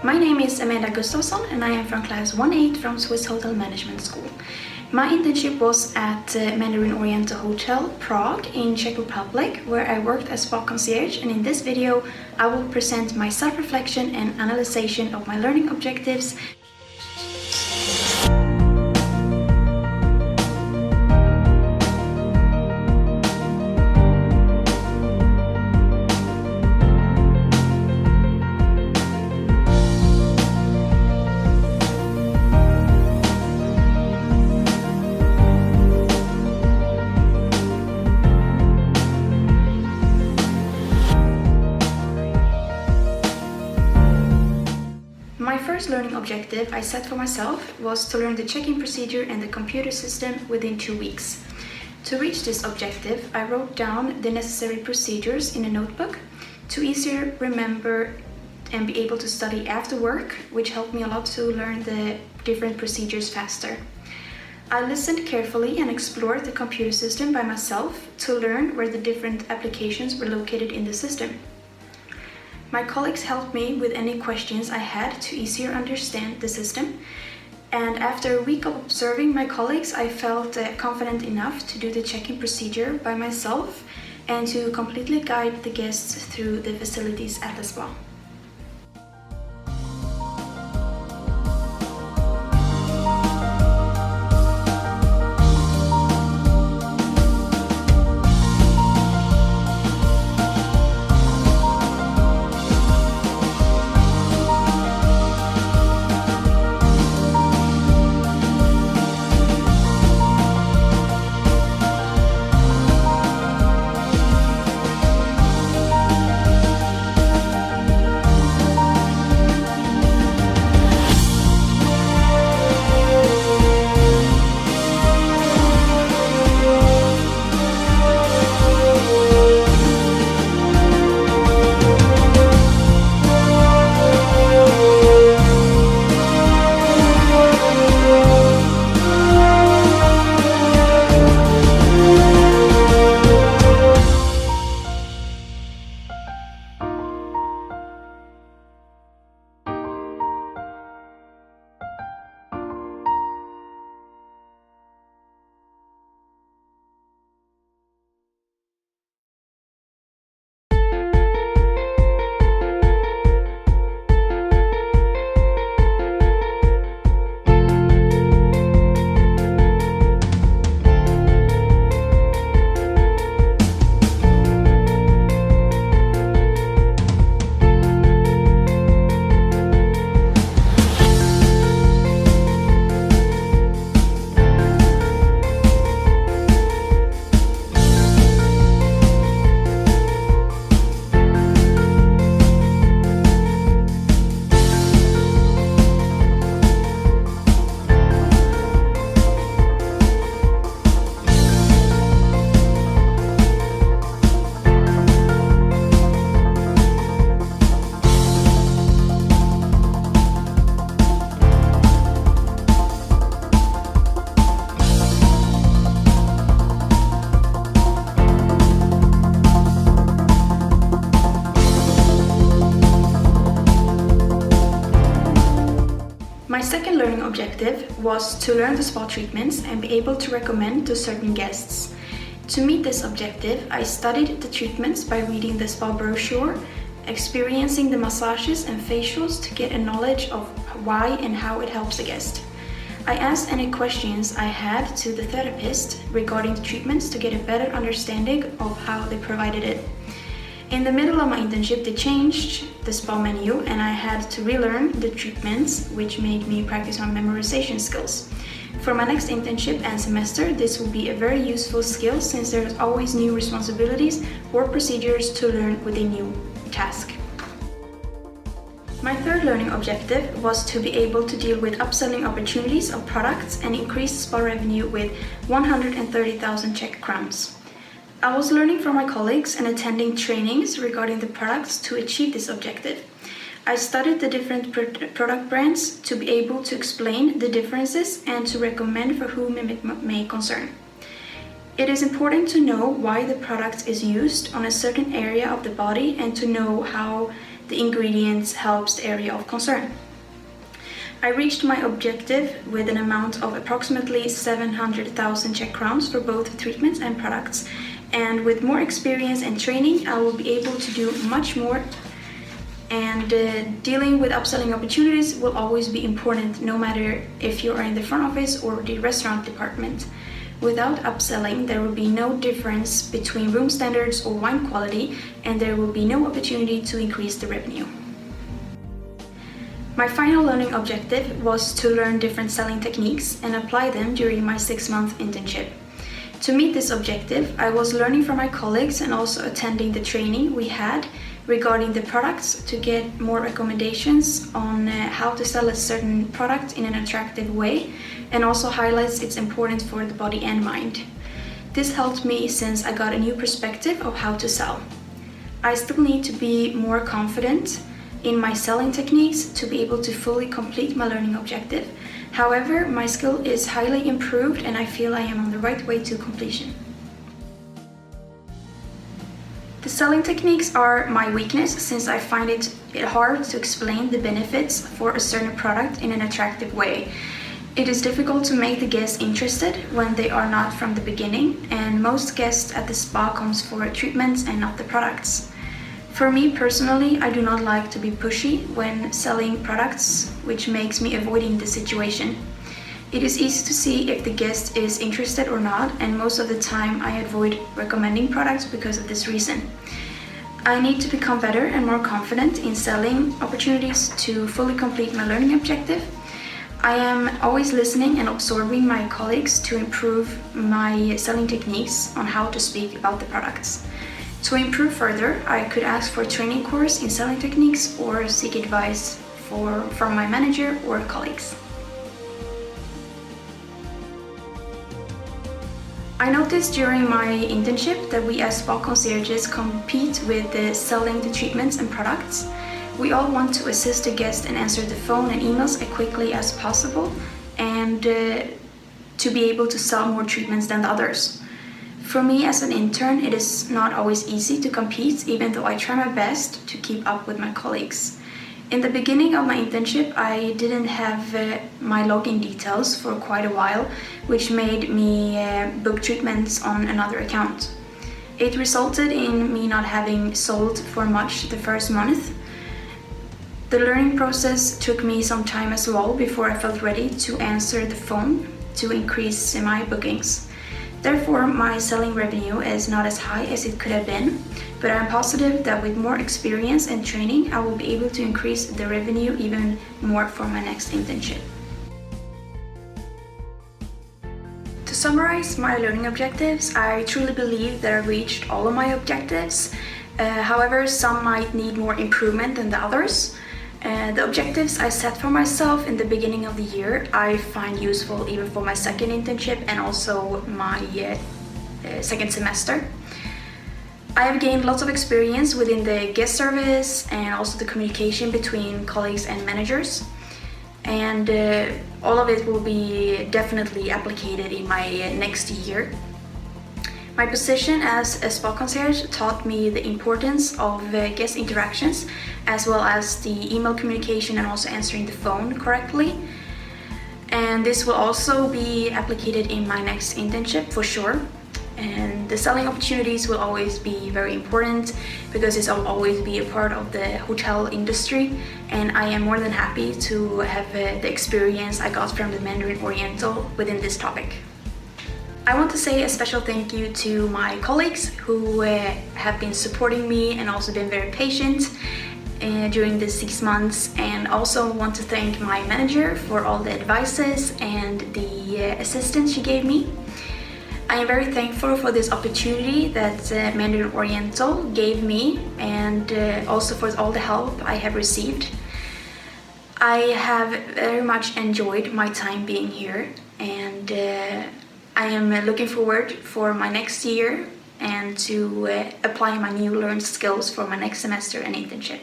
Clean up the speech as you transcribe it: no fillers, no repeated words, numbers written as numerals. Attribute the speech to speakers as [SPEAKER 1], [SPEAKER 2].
[SPEAKER 1] My name is Amanda Gustafsson and I am from class 1-8 from Swiss Hotel Management School. My internship was at Mandarin Oriental Hotel, Prague in Czech Republic, where I worked as spa concierge, and in this video I will present my self-reflection and analysis of my learning objectives. My first learning objective I set for myself was to learn the check-in procedure and the computer system within 2 weeks. To reach this objective, I wrote down the necessary procedures in a notebook to easier remember and be able to study after work, which helped me a lot to learn the different procedures faster. I listened carefully and explored the computer system by myself to learn where the different applications were located in the system. My colleagues helped me with any questions I had to easier understand the system, and after a week of observing my colleagues, I felt confident enough to do the check-in procedure by myself and to completely guide the guests through the facilities at the spa. My second learning objective was to learn the spa treatments and be able to recommend to certain guests. To meet this objective, I studied the treatments by reading the spa brochure, experiencing the massages and facials to get a knowledge of why and how it helps the guest. I asked any questions I had to the therapist regarding the treatments to get a better understanding of how they provided it. In the middle of my internship, they changed the spa menu and I had to relearn the treatments, which made me practice my memorization skills. For my next internship and semester, this will be a very useful skill since there's always new responsibilities or procedures to learn with a new task. My third learning objective was to be able to deal with upselling opportunities of products and increase spa revenue with 130,000 Czech crowns. I was learning from my colleagues and attending trainings regarding the products to achieve this objective. I studied the different product brands to be able to explain the differences and to recommend for whom it may concern. It is important to know why the product is used on a certain area of the body and to know how the ingredients helps the area of concern. I reached my objective with an amount of approximately 700,000 Czech crowns for both treatments and products, and with more experience and training I will be able to do much more, and dealing with upselling opportunities will always be important, no matter if you are in the front office or the restaurant department. Without upselling, there will be no difference between room standards or wine quality, and there will be no opportunity to increase the revenue. My final learning objective was to learn different selling techniques and apply them during my 6-month internship. To meet this objective, I was learning from my colleagues and also attending the training we had regarding the products to get more recommendations on how to sell a certain product in an attractive way, and also highlights its importance for the body and mind. This helped me since I got a new perspective of how to sell. I still need to be more confident in my selling techniques to be able to fully complete my learning objective. However, my skill is highly improved and I feel I am on the right way to completion. The selling techniques are my weakness since I find it hard to explain the benefits for a certain product in an attractive way. It is difficult to make the guests interested when they are not from the beginning, and most guests at the spa comes for treatments and not the products. For me personally, I do not like to be pushy when selling products, which makes me avoiding the situation. It is easy to see if the guest is interested or not, and most of the time I avoid recommending products because of this reason. I need to become better and more confident in selling opportunities to fully complete my learning objective. I am always listening and absorbing my colleagues to improve my selling techniques on how to speak about the products. To improve further, I could ask for a training course in selling techniques or seek advice from my manager or colleagues. I noticed during my internship that we as spa concierges compete with selling the treatments and products. We all want to assist the guest and answer the phone and emails as quickly as possible, and to be able to sell more treatments than the others. For me as an intern, it is not always easy to compete, even though I try my best to keep up with my colleagues. In the beginning of my internship, I didn't have my login details for quite a while, which made me book treatments on another account. It resulted in me not having sold for much the first month. The learning process took me some time as well before I felt ready to answer the phone to increase my bookings. Therefore, my selling revenue is not as high as it could have been, but I'm positive that with more experience and training, I will be able to increase the revenue even more for my next internship. To summarize my learning objectives, I truly believe that I reached all of my objectives. However, some might need more improvement than the others. The objectives I set for myself in the beginning of the year I find useful even for my second internship and also my second semester. I have gained lots of experience within the guest service and also the communication between colleagues and managers, and all of it will be definitely applicated in my next year. My position as a spa concierge taught me the importance of guest interactions, as well as the email communication and also answering the phone correctly. And this will also be applicated in my next internship for sure. And the selling opportunities will always be very important because this will always be a part of the hotel industry, and I am more than happy to have the experience I got from the Mandarin Oriental within this topic. I want to say a special thank you to my colleagues who have been supporting me and also been very patient during the 6 months, and also want to thank my manager for all the advices and the assistance she gave me. I am very thankful for this opportunity that Mandarin Oriental gave me, and also for all the help I have received. I have very much enjoyed my time being here, and I am looking forward for my next year and to apply my new learned skills for my next semester and internship.